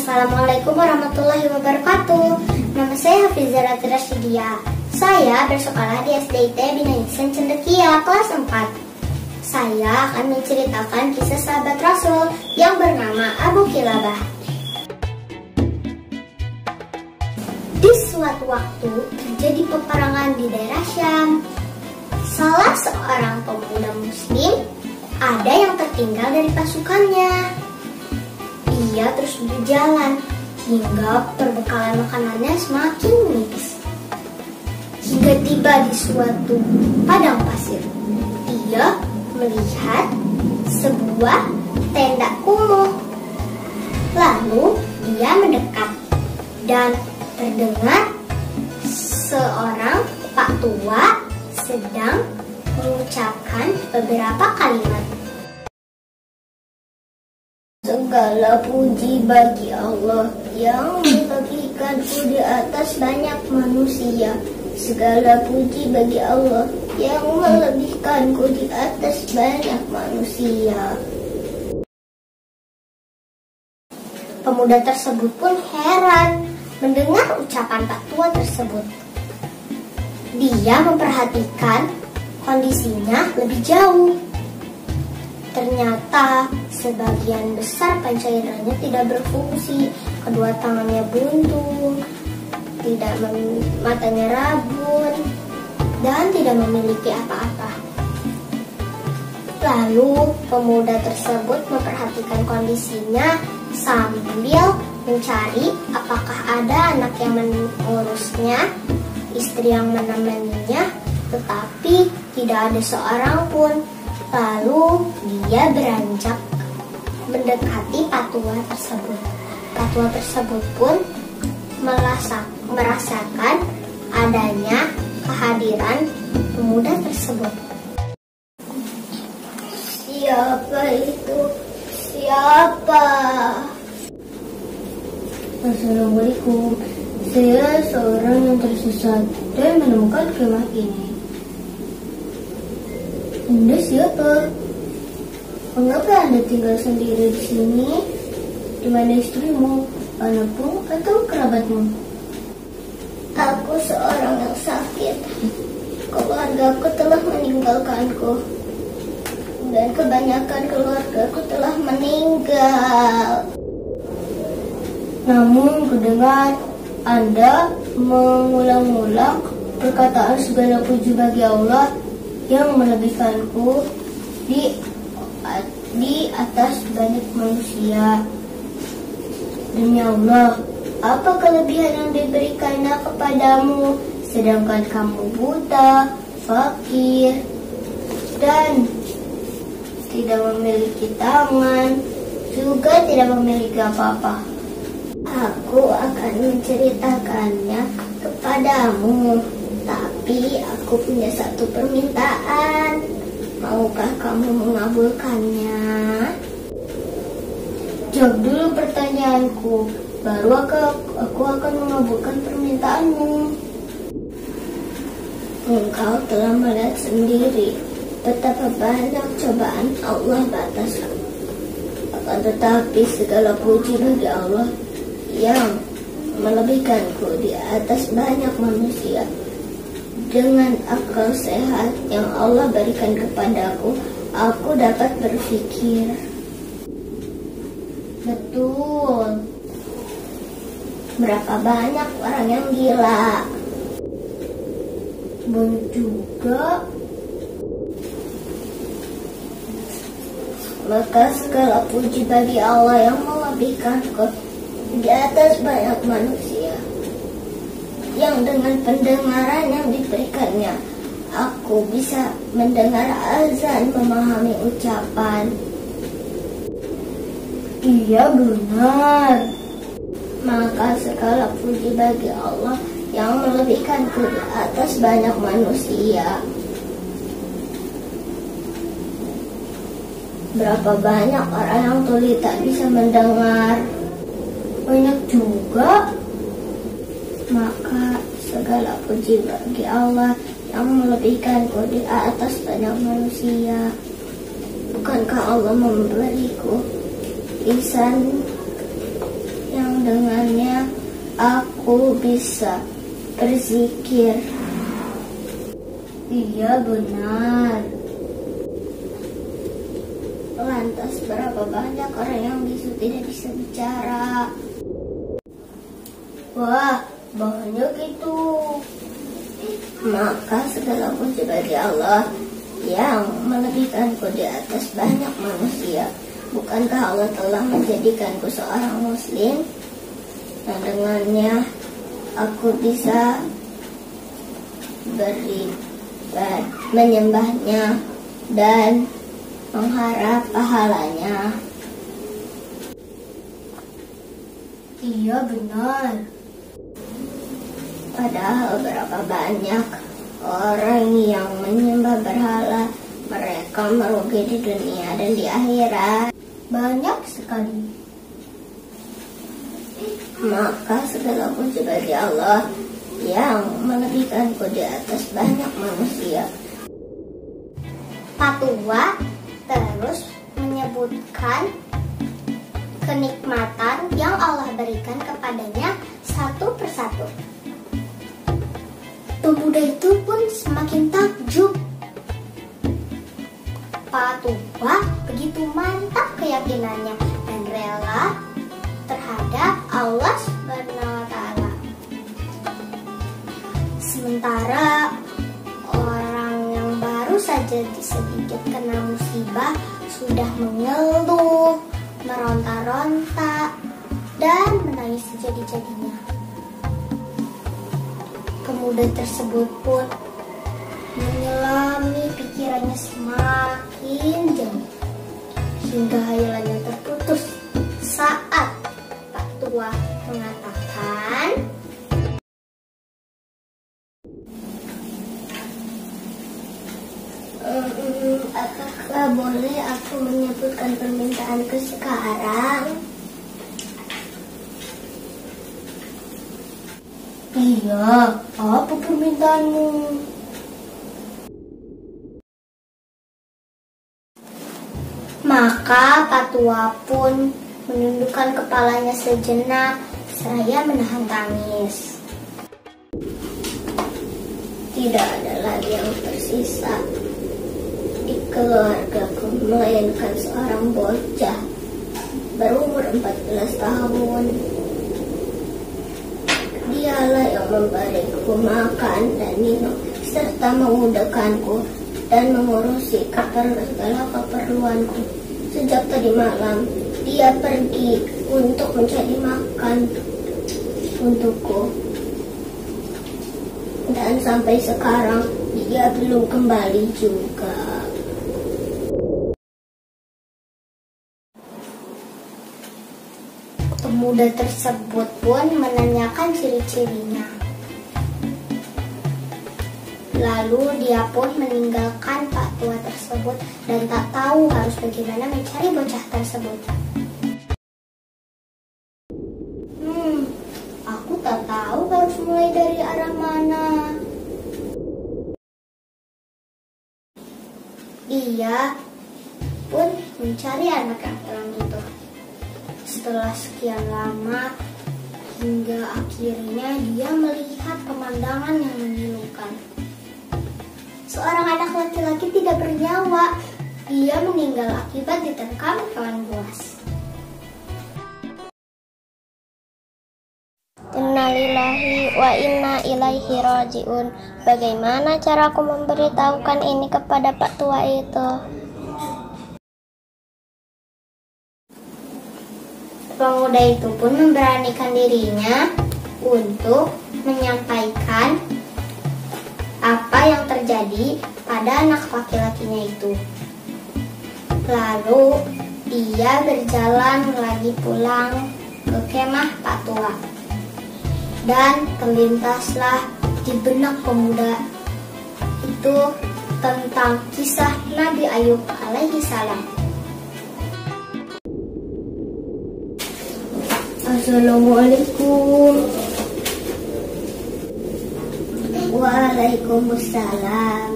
Assalamualaikum warahmatullahi wabarakatuh. Nama saya Hafizah Ratri Rashidia. Saya bersekolah di SDIT Bina Ihsan Cendekia kelas 4. Saya akan menceritakan kisah sahabat Rasul yang bernama Abu Kilabah. Di suatu waktu terjadi peperangan di daerah Syam. Salah seorang pemuda muslim ada yang tertinggal dari pasukannya. Ia terus berjalan hingga perbekalan makanannya semakin menipis. Hingga tiba di suatu padang pasir, ia melihat sebuah tenda kumuh. Lalu ia mendekat dan terdengar seorang pak tua sedang mengucapkan beberapa kalimat. Segala puji bagi Allah yang melebihkanku di atas banyak manusia. Segala puji bagi Allah yang melebihkanku di atas banyak manusia. Pemuda tersebut pun heran mendengar ucapan pak tua tersebut. Dia memperhatikan kondisinya lebih jauh. Ternyata sebagian besar panca-inderanya tidak berfungsi, kedua tangannya buntu, matanya rabun, dan tidak memiliki apa-apa. Lalu pemuda tersebut memperhatikan kondisinya sambil mencari apakah ada anak yang mengurusnya, istri yang menemaninya, tetapi tidak ada seorang pun. Lalu dia beranjak mendekati patua tersebut. Patua tersebut pun merasakan adanya kehadiran pemuda tersebut. Siapa itu? Siapa? Assalamualaikum. Saya seorang yang tersesat dan menemukan kemah ini. Anda siapa? Mengapa Anda tinggal sendiri di sini? Di mana istrimu, anakmu, atau kerabatmu? Aku seorang yang sakit. Keluargaku telah meninggalkanku, dan kebanyakan keluargaku telah meninggal. Namun kudengar Anda mengulang-ulang perkataan segala puji bagi Allah yang melebihkanku di atas banyak manusia. Demi Allah, apa kelebihan yang diberikannya kepadamu, sedangkan kamu buta, fakir, dan tidak memiliki tangan, juga tidak memiliki apa-apa. Aku akan menceritakannya kepadamu. Tapi aku punya satu permintaan. Maukah kamu mengabulkannya? Jawab dulu pertanyaanku, baru aku akan mengabulkan permintaanmu. Engkau telah melihat sendiri betapa banyak cobaan Allah bataskan. Akan tetapi segala puji bagi Allah yang melebihkanku di atas banyak manusia. Dengan akal sehat yang Allah berikan kepadaku, aku dapat berpikir. Betul. Berapa banyak orang yang gila? Betul juga. Maka segala puji bagi Allah yang melebihkanku di atas banyak manusia. Yang dengan pendengaran yang diberikannya, aku bisa mendengar azan, memahami ucapan. Iya benar. Maka segala puji bagi Allah yang melebihkanku di atas banyak manusia. Berapa banyak orang yang tuli tak bisa mendengar? Banyak juga. Maka segala puji bagi Allah yang melebihkanku di atas banyak manusia. Bukankah Allah memberiku lisan yang dengannya aku bisa berzikir. Iya benar. Lantas berapa banyak orang yang bisu tidak bisa bicara? Wah, banyak itu. Maka segala puji bagi Allah yang melebihkanku di atas banyak manusia. Bukankah Allah telah menjadikanku seorang muslim, dan dengannya aku bisa menyembahnya dan mengharap pahalanya. Iya benar. Padahal berapa banyak orang yang menyembah berhala, mereka merugi di dunia dan di akhirat. Banyak sekali. Maka segala puji bagi Allah yang melebihkanku di atas banyak manusia. Fatwa terus menyebutkan kenikmatan yang Allah berikan kepadanya satu persatu. Pemuda itu pun semakin takjub. Fatwa begitu mantap keyakinannya dan rela terhadap Allah SWT. Sementara orang yang baru saja sedikit kena musibah sudah mengeluh, meronta-ronta, dan menangis sejadi-jadinya. Pemuda tersebut pun menyelami pikirannya semakin jauh hingga hayalannya terputus saat Pak Tua mengatakan, apakah boleh aku menyebutkan permintaanku sekarang? "Iya, apa permintaanmu?" Maka Pak Tua pun menundukkan kepalanya sejenak seraya menahan tangis. Tidak ada lagi yang tersisa di keluargaku melainkan seorang bocah berumur 14 tahun. Dialah yang memberiku makan dan minum serta memudahkanku dan mengurusi segala keperluanku. Sejak tadi malam dia pergi untuk mencari makan untukku, dan sampai sekarang dia belum kembali juga. Pemuda tersebut pun menanyakan ciri-cirinya. Lalu dia pun meninggalkan Pak Tua tersebut dan tak tahu harus bagaimana mencari bocah tersebut. Aku tak tahu harus mulai dari arah mana. Dia pun mencari anak yang hilang itu. Setelah sekian lama, hingga akhirnya dia melihat pemandangan yang memilukan. Seorang anak laki-laki tidak bernyawa. Dia meninggal akibat diterkam hewan buas. Innalillahi wa inna ilaihi rajiun. Bagaimana caraku memberitahukan ini kepada Pak Tua itu? Pemuda itu pun memberanikan dirinya untuk menyampaikan apa yang terjadi pada anak laki-lakinya itu. Lalu dia berjalan lagi pulang ke kemah Pak Tua. Dan terlintaslah di benak pemuda itu tentang kisah Nabi Ayub alaihi salam. Assalamualaikum. Waalaikumsalam.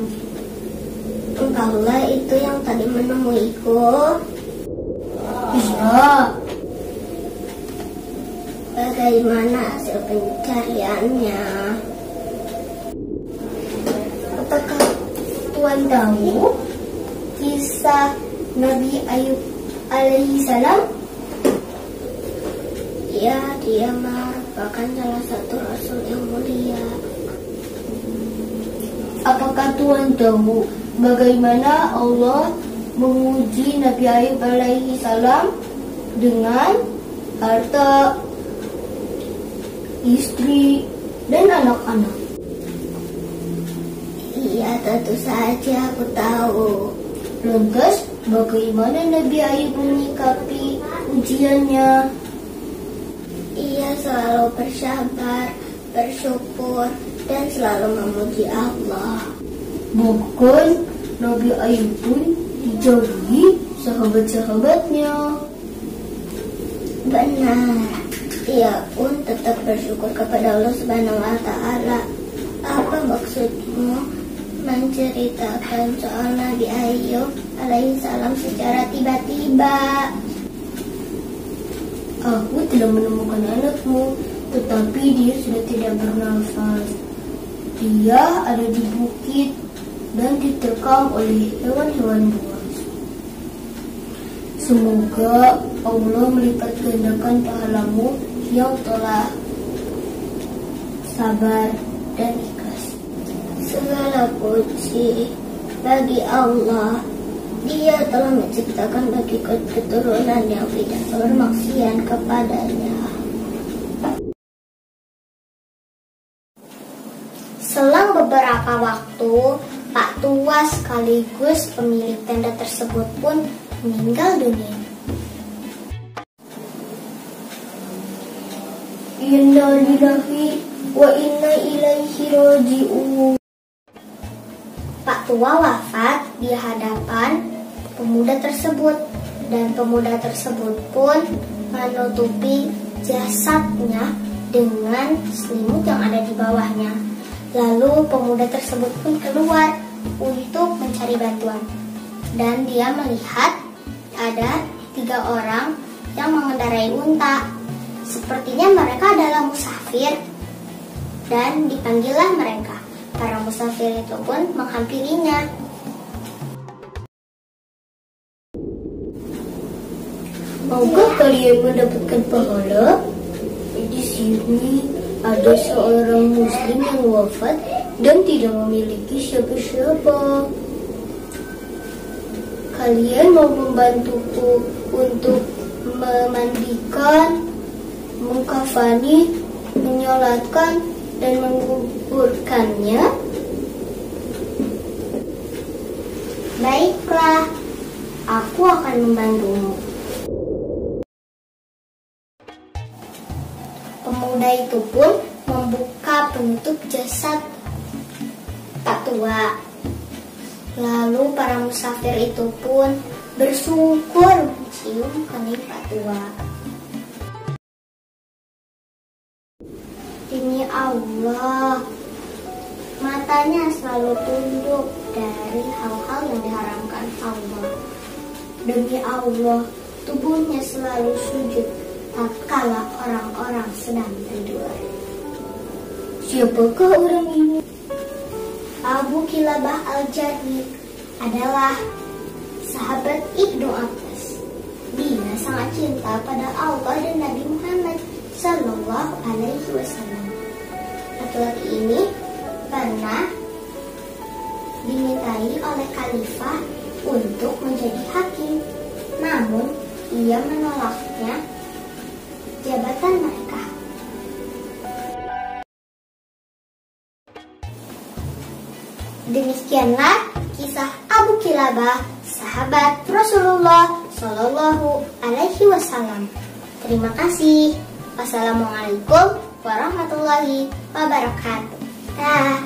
Engkaulah itu yang tadi menemuiku? Iya. bagaimana hasil pencariannya? Apakah Tuhan tahu kisah Nabi Ayub alaihi salam? Ya, dia merupakan salah satu rasul yang mulia. Apakah Tuhan tahu bagaimana Allah menguji Nabi Ayub alaihi salam dengan harta, istri, dan anak-anak? Iya, tentu saja aku tahu. Lantas, bagaimana Nabi Ayub menyikapi ujiannya? Ia selalu bersabar, bersyukur, dan selalu memuji Allah. Bahkan Nabi Ayub pun dijauhi sahabat-sahabatnya. Benar, ia pun tetap bersyukur kepada Allah Subhanahu wa Ta'ala. Apa maksudmu menceritakan soal Nabi Ayub alaihissalam secara tiba-tiba? Aku telah menemukan anakmu, tetapi dia sudah tidak bernafas. Dia ada di bukit dan diterkam oleh hewan-hewan buas. Semoga Allah melipat gandakan pahalamu yang telah sabar dan ikhlas. Segala puji bagi Allah. Dia telah menciptakan bagi keturunan yang tidak bermaksiat kepadanya. Selang beberapa waktu, Pak Tua sekaligus pemilik tenda tersebut pun meninggal dunia. Inna lillahi wa inna ilaihi raji'un. Pak Tua wafat di hadapan pemuda tersebut, dan pemuda tersebut pun menutupi jasadnya dengan selimut yang ada di bawahnya. Lalu pemuda tersebut pun keluar untuk mencari bantuan, dan dia melihat ada 3 orang yang mengendarai unta. Sepertinya mereka adalah musafir, dan dipanggillah mereka. Para musafir itu pun menghampirinya. Maukah kalian mendapatkan pahala? Di sini ada seorang muslim yang wafat dan tidak memiliki siapa-siapa. Kalian mau membantuku untuk memandikan, mengkafani, menyolatkan, dan menguburkannya? Baiklah, aku akan membantumu. Pemuda itu pun membuka penutup jasad Pak Tua. Lalu para musafir itu pun bersyukur mencium kening Pak Tua. Demi Allah, matanya selalu tunduk dari hal-hal yang diharamkan Allah. Demi Allah, tubuhnya selalu sujud tatkala orang-orang sedang tidur. Siapakah orang ini? Abu Kilabah Al-Jarmi adalah sahabat Ibnu Abbas. Dia sangat cinta pada Allah dan Nabi Muhammad Sallallahu Alaihi Wasallam. Laki-laki ini pernah dimintai oleh khalifah untuk menjadi hakim, namun ia menolaknya jabatan mereka. Demikianlah kisah Abu Kilabah, sahabat Rasulullah Sallallahu Alaihi Wasallam. Terima kasih. Wassalamualaikum warahmatullahi wabarakatuh. Dah.